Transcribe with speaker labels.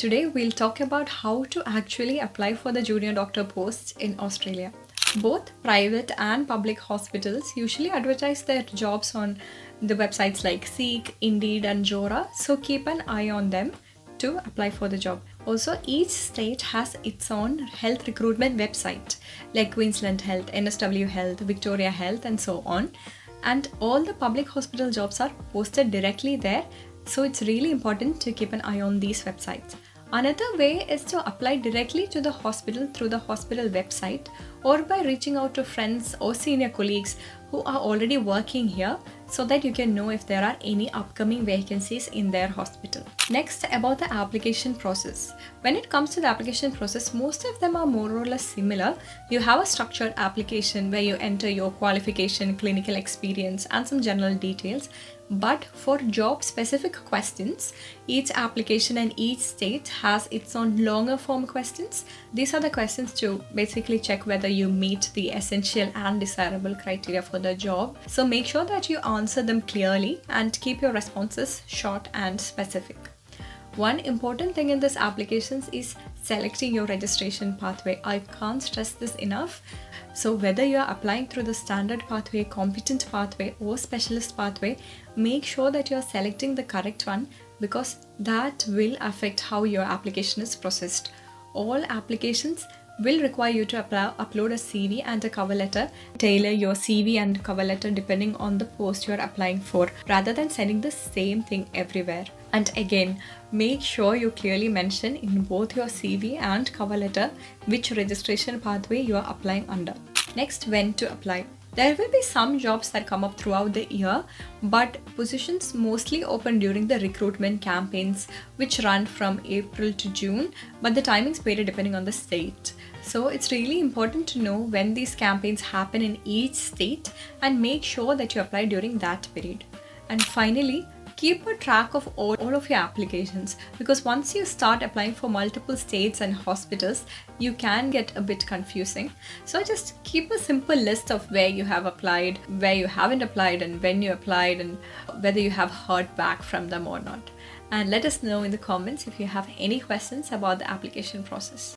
Speaker 1: Today we'll talk about how to actually apply for the junior doctor posts in Australia. Both private and public hospitals usually advertise their jobs on the websites like Seek, Indeed and Jora, so keep an eye on them to apply for the job. Also, each state has its own health recruitment website like Queensland Health, NSW Health, Victoria Health and so on. And all the public hospital jobs are posted directly there, so it's really important to keep an eye on these websites. Another way is to apply directly to the hospital through the hospital website or by reaching out to friends or senior colleagues who are already working here so that you can know if there are any upcoming vacancies in their hospital. Next, about the application process. When it comes to the application process, most of them are more or less similar. You have a structured application where you enter your qualification, clinical experience and some general details. But for job specific questions, each application and each state has its own longer form questions. These are the questions to basically check whether you meet the essential and desirable criteria for the job. So make sure that you answer them clearly and keep your responses short and specific. One important thing in this applications is selecting your registration pathway. I can't stress this enough. So whether you are applying through the standard pathway, competent pathway or specialist pathway, make sure that you are selecting the correct one because that will affect how your application is processed. All applications will require you to upload a CV and a cover letter. Tailor your CV and cover letter depending on the post you are applying for rather than sending the same thing everywhere. And again, make sure you clearly mention in both your CV and cover letter which registration pathway you are applying under. Next, when to apply. There will be some jobs that come up throughout the year, but positions mostly open during the recruitment campaigns which run from April to June, but the timings vary depending on the state. So it's really important to know when these campaigns happen in each state and make sure that you apply during that period. And finally, keep a track of all of your applications because once you start applying for multiple states and hospitals, you can get a bit confusing. So just keep a simple list of where you have applied, where you haven't applied and when you applied and whether you have heard back from them or not. And let us know in the comments if you have any questions about the application process.